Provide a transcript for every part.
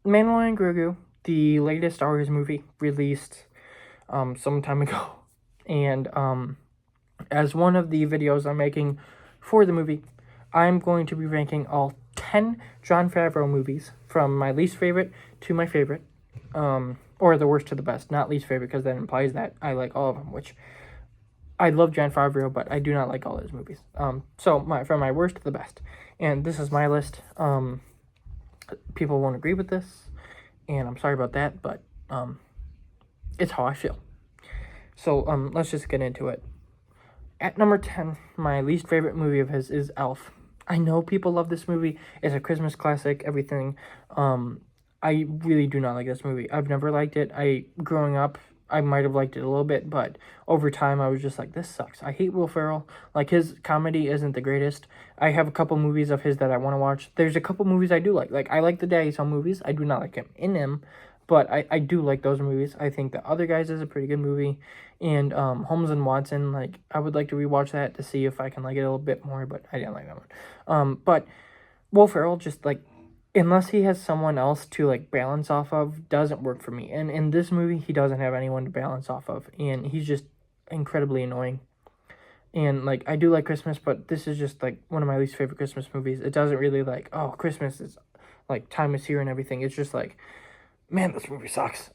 Mandalorian Grogu, the latest Star Wars movie, released some time ago. And as one of the videos I'm making for the movie, I'm going to be ranking all 10 Jon Favreau movies from my least favorite to my favorite. Or the worst to the best, not least favorite, because that implies that I like all of them, which I love Jon Favreau, but I do not like all his movies. So from my worst to the best. And this is my list. People won't agree with this, and I'm sorry about that, but it's how I feel. So let's just get into it. At number 10, my least favorite movie of his is Elf. I know people love this movie. It's a Christmas classic, everything. I really do not like this movie. I've never liked it. Growing up, I might have liked it a little bit, but over time, I was just like, this sucks. I hate Will Ferrell. Like, his comedy isn't the greatest. I have a couple movies of his that I want to watch. There's a couple movies I do like. Like, I like the Daddy Song movies. I do not like him in them, but I do like those movies. I think The Other Guys is a pretty good movie. And Holmes and Watson, like, I would like to rewatch that to see if I can like it a little bit more, but I didn't like that one. But Will Ferrell just, like, unless he has someone else to, like, balance off of, doesn't work for me. And in this movie, he doesn't have anyone to balance off of, and he's just incredibly annoying. And, like, I do like Christmas, but this is just, like, one of my least favorite Christmas movies. It doesn't really, like, oh, Christmas is, like, time is here and everything. It's just, like, man, this movie sucks.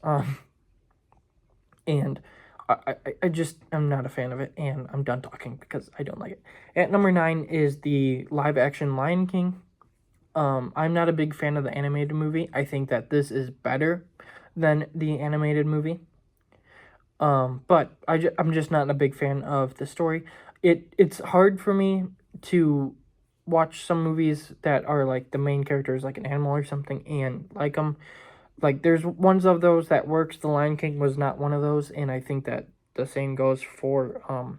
And I just am not a fan of it, and I'm done talking because I don't like it. At number 9 is the live-action Lion King. I'm not a big fan of the animated movie. I think that this is better than the animated movie. But I'm just not a big fan of the story. It's hard for me to watch some movies that are like the main character is like an animal or something and like them. Like, there's ones of those that works. The Lion King was not one of those, and I think that the same goes for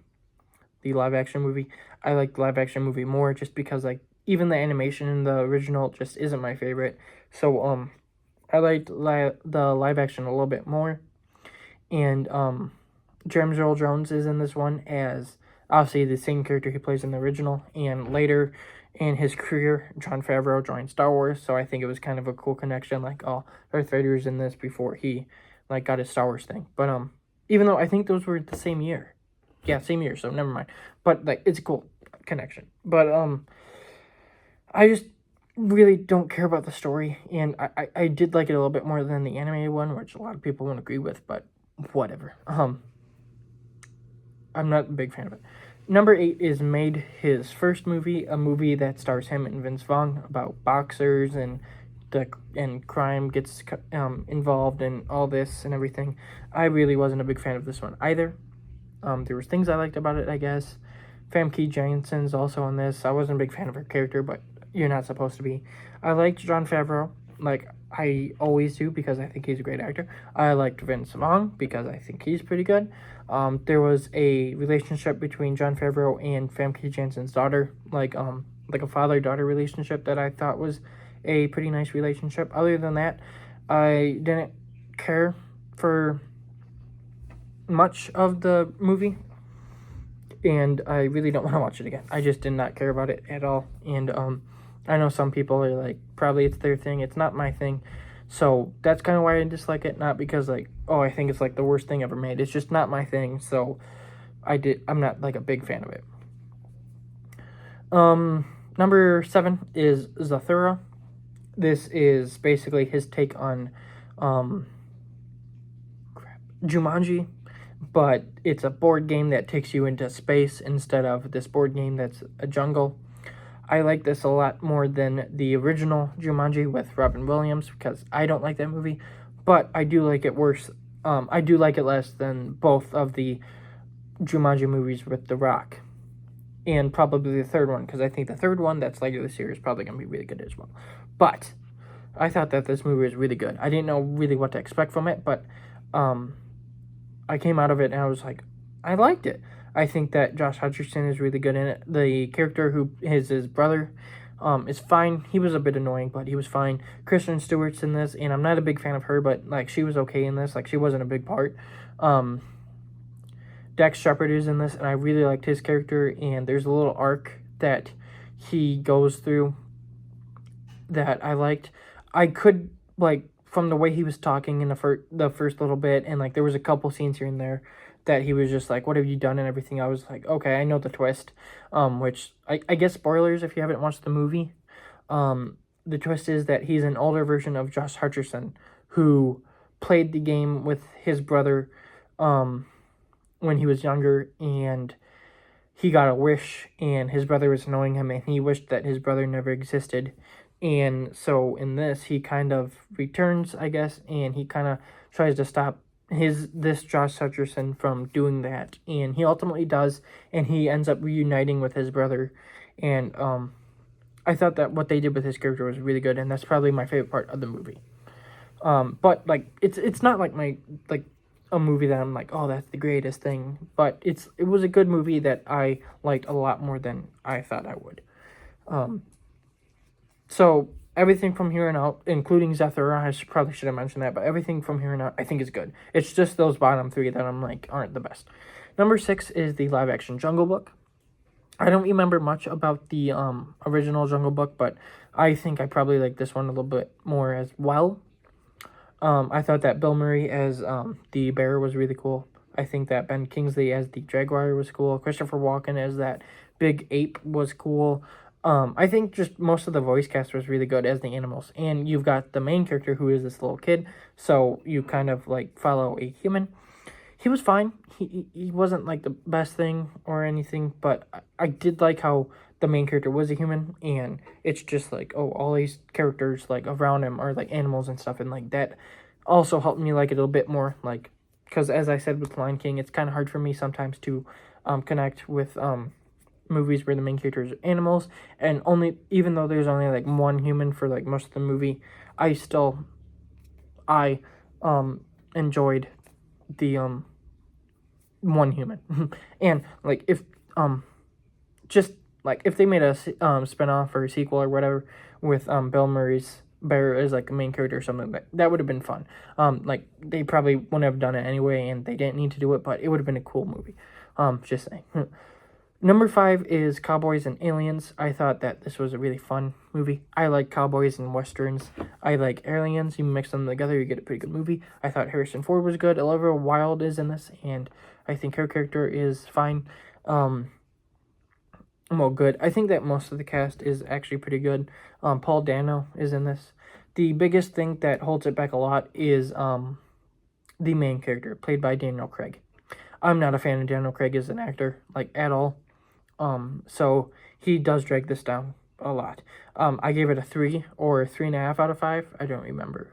the live action movie. I like the live action movie more just because, like, even the animation in the original just isn't my favorite. So I liked the live action a little bit more. And James Earl Jones is in this one as obviously the same character he plays in the original, and later in his career, Jon Favreau joined Star Wars, so I think it was kind of a cool connection, like, oh, Darth Vader's in this before he, like, got his Star Wars thing. But even though I think those were the same year. Yeah, same year, so never mind. But, like, it's a cool connection. But I just really don't care about the story, and I did like it a little bit more than the animated one, which a lot of people won't agree with, but whatever. I'm not a big fan of it. Number 8 is made his first movie, a movie that stars him and Vince Vaughn about boxers and crime gets involved in all this and everything. I really wasn't a big fan of this one either. There was things I liked about it, I guess. Famke Janssen's also in this. I wasn't a big fan of her character, but you're not supposed to be. I liked Jon Favreau, like I always do, because I think he's a great actor. I liked Vince Vaughn because I think he's pretty good. There was a relationship between Jon Favreau and Famke Janssen's daughter, like a father-daughter relationship that I thought was a pretty nice relationship. Other than that, I didn't care for much of the movie, and I really don't want to watch it again. I just did not care about it at all, and I know some people are like, probably it's their thing. It's not my thing. So that's kind of why I dislike it. Not because, like, oh, I think it's like the worst thing ever made. It's just not my thing. So I'm not like a big fan of it. Number 7 is Zathura. This is basically his take on Jumanji, but it's a board game that takes you into space instead of this board game that's a jungle. I like this a lot more than the original Jumanji with Robin Williams because I don't like that movie, but I do like it worse. I do like it less than both of the Jumanji movies with The Rock, and probably the third one, because I think the third one that's later this year is probably going to be really good as well. But I thought that this movie was really good. I didn't know really what to expect from it, but I came out of it and I was like, I liked it. I think that Josh Hutcherson is really good in it. The character who is his brother is fine. He was a bit annoying, but he was fine. Kristen Stewart's in this, and I'm not a big fan of her, but like she was okay in this. Like she wasn't a big part. Dax Shepard is in this, and I really liked his character. And there's a little arc that he goes through that I liked. I could like from the way he was talking in the first little bit, and like there was a couple scenes here and there that he was just like, "What have you done?" and everything. I was like, "Okay, I know the twist." Which I guess spoilers if you haven't watched the movie. The twist is that he's an older version of Josh Hutcherson, who played the game with his brother, when he was younger, and he got a wish, and his brother was annoying him, and he wished that his brother never existed. And so in this, he kind of returns, I guess, and he kind of tries to stop this Josh Hutcherson from doing that, and he ultimately does, and he ends up reuniting with his brother. And I thought that what they did with his character was really good, and that's probably my favorite part of the movie. But like it's not like a movie that I'm like, oh, that's the greatest thing. But it was a good movie that I liked a lot more than I thought I would. So everything from here on out, including Zathura, probably should have mentioned that, but everything from here on out I think is good. It's just those bottom three that I'm like aren't the best. Number 6 is the live action Jungle Book. I don't remember much about the original Jungle Book, but I think I probably like this one a little bit more as well. I thought that Bill Murray as the bear was really cool. I think that Ben Kingsley as the jaguar was cool. Christopher Walken as that big ape was cool. I think just most of the voice cast was really good as the animals. And you've got the main character who is this little kid, so you kind of like follow a human. He was fine. He wasn't like the best thing or anything, but I did like how the main character was a human, and it's just like, oh, all these characters like around him are like animals and stuff, and like that also helped me like it a little bit more, like, because as I said with Lion King, it's kind of hard for me sometimes to connect with movies where the main characters are animals, and even though there's only like one human for like most of the movie, I enjoyed the one human. And like if just like if they made a spin-off or a sequel or whatever with Bill Murray's bear as like a main character or something, that would have been fun. Like they probably wouldn't have done it anyway, and they didn't need to do it, but it would have been a cool movie. Just saying. Number 5 is Cowboys and Aliens. I thought that this was a really fun movie. I like cowboys and westerns. I like aliens. You mix them together, you get a pretty good movie. I thought Harrison Ford was good. Olivia Wilde is in this, and I think her character is fine. Well, good. I think that most of the cast is actually pretty good. Paul Dano is in this. The biggest thing that holds it back a lot is the main character, played by Daniel Craig. I'm not a fan of Daniel Craig as an actor, like, at all. So he does drag this down a lot. I gave it a 3 or 3.5 out of 5. I don't remember.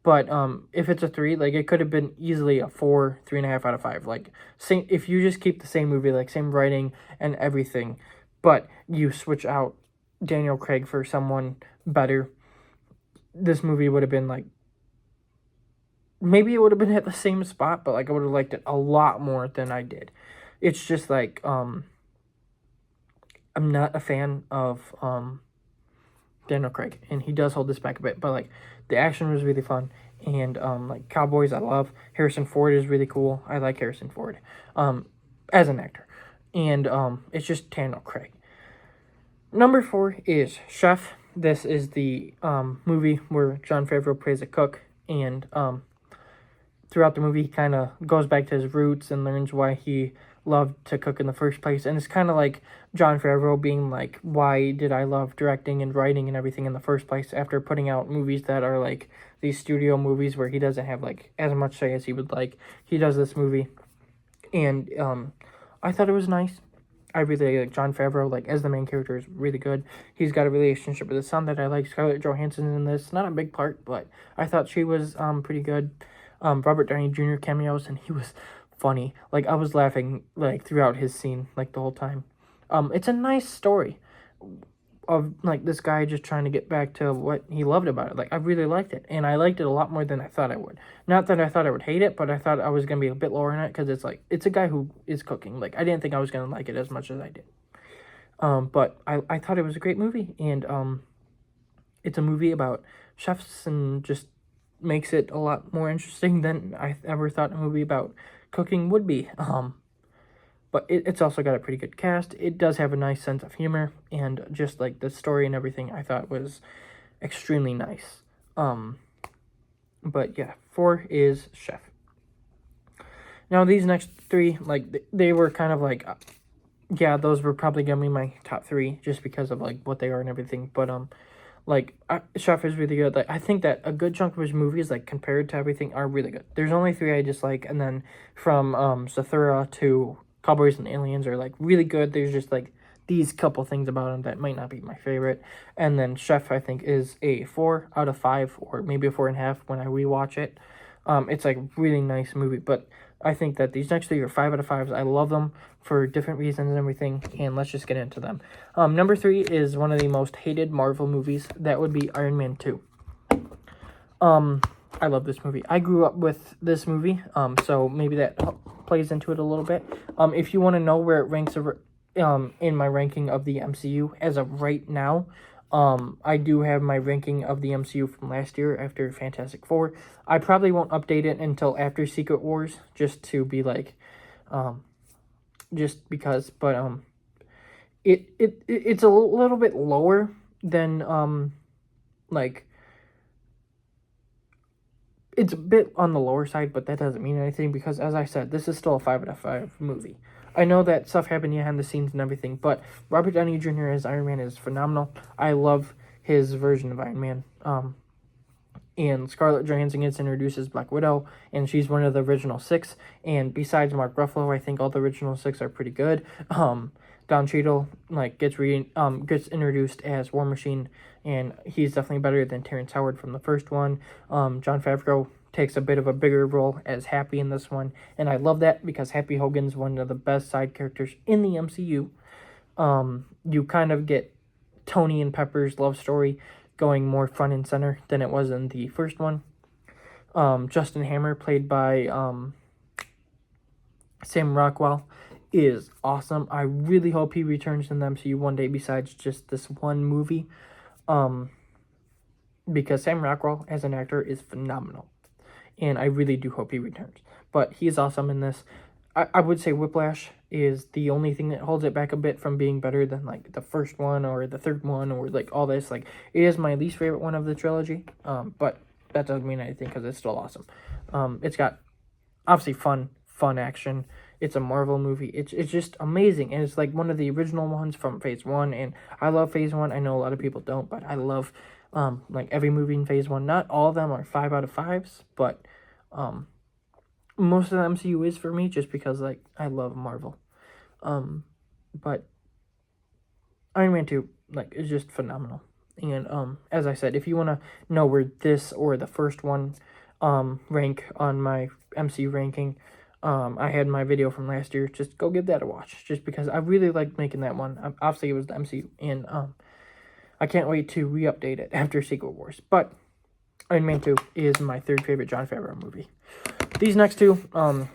But if it's a 3, like, it could have been easily a 4, 3.5 out of 5. Like, if you just keep the same movie, like, same writing and everything, but you switch out Daniel Craig for someone better, this movie would have been, like, maybe it would have been at the same spot, but, like, I would have liked it a lot more than I did. It's just, like, I'm not a fan of Daniel Craig, and he does hold this back a bit, but, like, the action was really fun, and, like, Cowboys I love. Harrison Ford is really cool. I like Harrison Ford as an actor, and it's just Daniel Craig. Number 4 is Chef. This is the movie where Jon Favreau plays a cook, and throughout the movie he kind of goes back to his roots and learns why he loved to cook in the first place. And it's kind of like Jon Favreau being like, why did I love directing and writing and everything in the first place, after putting out movies that are like these studio movies where he doesn't have like as much say as he would like. He does this movie, and I thought it was nice. I really like Jon Favreau, like, as the main character, is really good. He's got a relationship with his son that I like. Scarlett Johansson's in this. Not a big part, but I thought she was pretty good. Robert Downey Jr. cameos, and he was funny. Like, I was laughing, like, throughout his scene, like, the whole time. It's a nice story of, like, this guy just trying to get back to what he loved about it. Like, I really liked it, and I liked it a lot more than I thought I would. Not that I thought I would hate it, but I thought I was going to be a bit lower in it, because it's, like, it's a guy who is cooking. Like, I didn't think I was going to like it as much as I did. But I thought it was a great movie, and it's a movie about chefs, and just makes it a lot more interesting than I ever thought a movie about cooking would be. But it's also got a pretty good cast. It does have a nice sense of humor, and just like the story and everything I thought was extremely nice. But yeah, 4 is Chef. Now these next 3, like, they were kind of like, yeah, those were probably gonna be my top 3 just because of like what they are and everything. But like, Chef is really good. Like, I think that a good chunk of his movies, like, compared to everything, are really good. There's only 3 I dislike, and then from Zathura to Cowboys and Aliens are like really good. There's just like these couple things about him that might not be my favorite. And then Chef, I think, is a 4 out of 5, or maybe a 4.5 when I rewatch it. It's like really nice movie, but I think that these next 3 are 5 out of 5s. I love them for different reasons and everything, and let's just get into them. Number 3 is one of the most hated Marvel movies. That would be Iron Man 2. I love this movie. I grew up with this movie, so maybe that plays into it a little bit. If you want to know where it ranks over, in my ranking of the MCU as of right now, I do have my ranking of the MCU from last year after Fantastic Four. I probably won't update it until after Secret Wars, just to be like, just because, but, it's a little bit lower than, like, it's a bit on the lower side, but that doesn't mean anything because, as I said, this is still a 5 out of 5 movie. I know that stuff happened behind the scenes and everything, but Robert Downey Jr. as Iron Man is phenomenal. I love his version of Iron Man. And Scarlett Johansson gets introduced as Black Widow, and she's one of the original 6. And besides Mark Ruffalo, I think all the original 6 are pretty good. Don Cheadle gets introduced as War Machine, and he's definitely better than Terrence Howard from the first one. Jon Favreau takes a bit of a bigger role as Happy in this one, and I love that because Happy Hogan's one of the best side characters in the MCU. You kind of get Tony and Pepper's love story going more front and center than it was in the first one. Justin Hammer, played by Sam Rockwell, is awesome. I really hope he returns in the MCU one day besides just this one movie. Because Sam Rockwell as an actor is phenomenal. And I really do hope he returns. But he's awesome in this. I would say Whiplash is the only thing that holds it back a bit from being better than like the first one or the third one or like all this. Like, it is my least favorite one of the trilogy. But that doesn't mean anything because it's still awesome. It's got obviously fun action. It's a Marvel movie. It's just amazing. And it's like one of the original ones from Phase 1. And I love Phase 1. I know a lot of people don't, but I love like every movie in Phase 1. Not all of them are 5 out of 5s, but most of the MCU is for me just because like I love Marvel. But Iron Man 2 like is just phenomenal. And as I said, if you want to know where this or the first one rank on my MCU ranking, I had my video from last year. Just go give that a watch just because I really liked making that one. Obviously it was the MCU, and I can't wait to re-update it after Secret Wars. But Iron Man 2 is my third favorite Jon Favreau movie. These next 2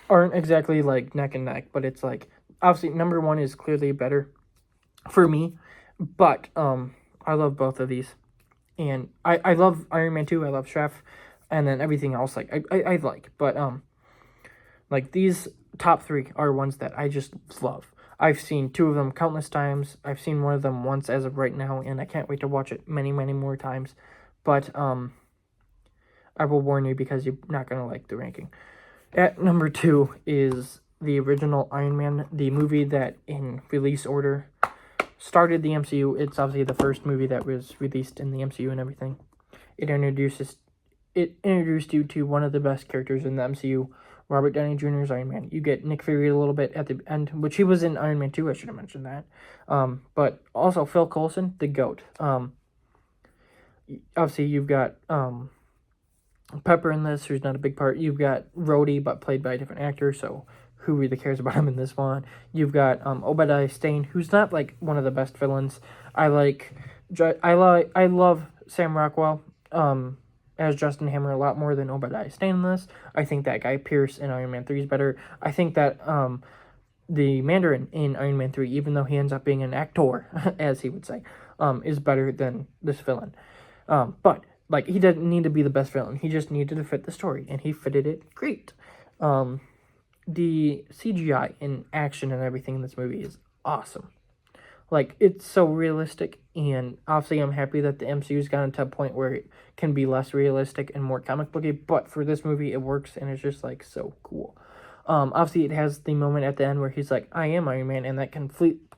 aren't exactly like neck and neck, but it's like obviously number 1 is clearly better for me, but I love both of these, and I love Iron Man 2. I love Chef, and then everything else like I like, but like these top 3 are ones that I just love. I've seen 2 of them countless times. I've seen one of them once as of right now, and I can't wait to watch it many more times. But I will warn you because you're not going to like the ranking. At number 2 is the original Iron Man, the movie that in release order started the MCU. It's obviously the first movie that was released in the MCU and everything. It introduced you to one of the best characters in the MCU, Robert Downey Jr.'s Iron Man. You get Nick Fury a little bit at the end, which he was in Iron Man 2, I should have mentioned that. But also Phil Coulson, the GOAT. Obviously, you've got Pepper in this, who's not a big part. You've got Rhodey, but played by a different actor, so who really cares about him in this one? You've got Obadiah Stane, who's not like one of the best villains. I love Sam Rockwell as Justin Hammer a lot more than Obadiah Stane in this. I think that Guy Pearce in Iron Man 3 is better. I think that the Mandarin in Iron Man 3, even though he ends up being an actor, as he would say, is better than this villain. But like, he didn't need to be the best villain. He just needed to fit the story, and he fitted it great. The CGI and action and everything in this movie is awesome. Like, it's so realistic, and obviously I'm happy that the MCU's gotten to a point where it can be less realistic and more comic booky, but for this movie, it works, and it's just, like, so cool. Obviously, it has the moment at the end where he's like, I am Iron Man, and that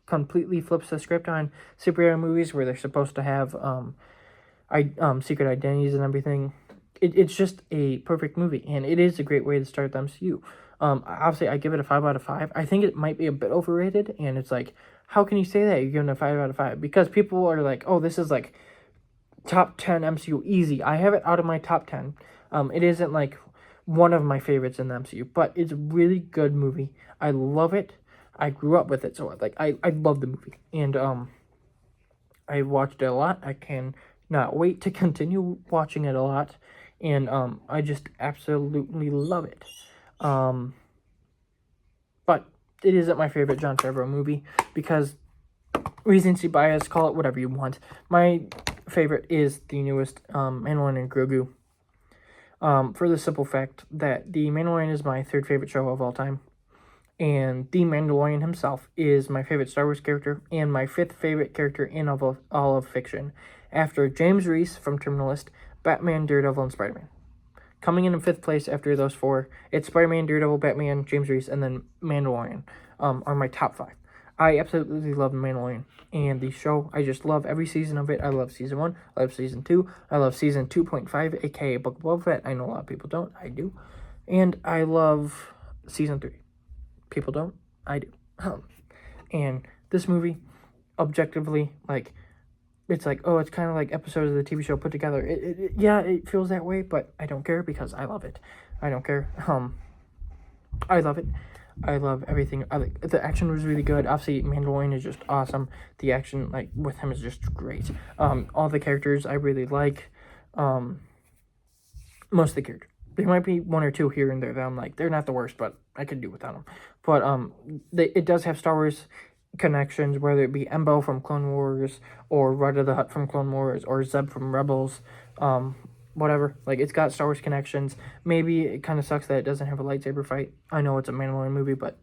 completely flips the script on superhero movies where they're supposed to have secret identities and everything. It's just a perfect movie, and it is a great way to start the MCU. Obviously, I give it a 5 out of 5. I think it might be a bit overrated, and it's like, how can you say that? You're giving it a 5 out of 5? Because people are like, oh, this is like top 10 MCU easy. I have it out of my top 10. It isn't like one of my favorites in the MCU, but it's a really good movie. I love it. I grew up with it, so like I love the movie, and I watched it a lot. I can not wait to continue watching it a lot, and I just absolutely love it. But it isn't my favorite Jon Favreau movie because recency bias, call it whatever you want. My favorite is the newest Mandalorian and Grogu. For the simple fact that the Mandalorian is my third favorite show of all time, and the Mandalorian himself is my favorite Star Wars character and my fifth favorite character in all of fiction, after James Reese from Terminal List, Batman, Daredevil, and Spider-Man. Coming in fifth place after those four, it's Spider-Man, Daredevil, Batman, James Reese, and then Mandalorian are my top 5. I absolutely love The Mandalorian, and the show, I just love every season of it. I love Season 1, I love Season 2, I love Season 2.5, aka Book of Boba Fett. I know a lot of people don't, I do. And I love Season 3. People don't, I do. And this movie, objectively, like, it's like, oh, it's kind of like episodes of the TV show put together. Yeah, it feels that way, but I don't care because I love it. I don't care. I love it. I love everything. The action was really good. Obviously, Mandalorian is just awesome. The action, like, with him is just great. All the characters I really like. Most of the characters. There might be one or two here and there that I'm like, they're not the worst, but I could do without them. But it does have Star Wars connections, whether it be Embo from Clone Wars, or Rudda the Hutt from Clone Wars, or Zeb from Rebels, whatever. Like, it's got Star Wars connections. Maybe it kind of sucks that it doesn't have a lightsaber fight. I know it's a Mandalorian movie, but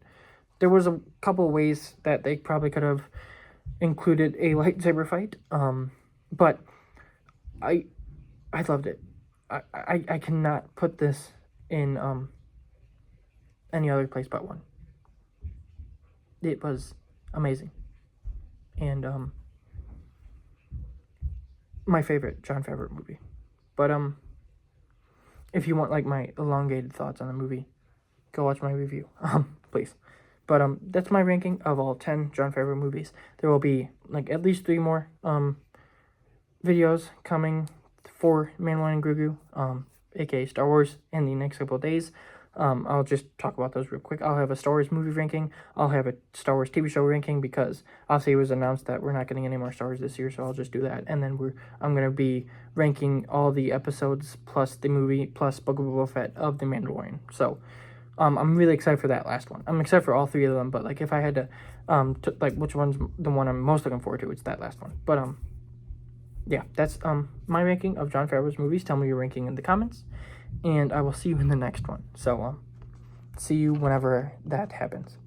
there was a couple ways that they probably could have included a lightsaber fight. But I loved it. I cannot put this in any other place but one. It was amazing, and my favorite Jon Favreau movie. But if you want like my elongated thoughts on the movie, go watch my review, please. But that's my ranking of all 10 Jon Favreau movies. There will be like at least 3 more videos coming for Mandalorian and Grogu, aka Star Wars, in the next couple of days. I'll just talk about those real quick. I'll have a Star Wars movie ranking. I'll have a Star Wars TV show ranking, because obviously it was announced that we're not getting any more Star Wars this year, so I'll just do that. And then I'm going to be ranking all the episodes plus the movie plus Book of Boba Fett of The Mandalorian. So I'm really excited for that last one. I'm excited for all 3 of them, but like if I had to like which one's the one I'm most looking forward to, it's that last one. But yeah, that's my ranking of Jon Favreau's movies. Tell me your ranking in the comments, and I will see you in the next one. So see you whenever that happens.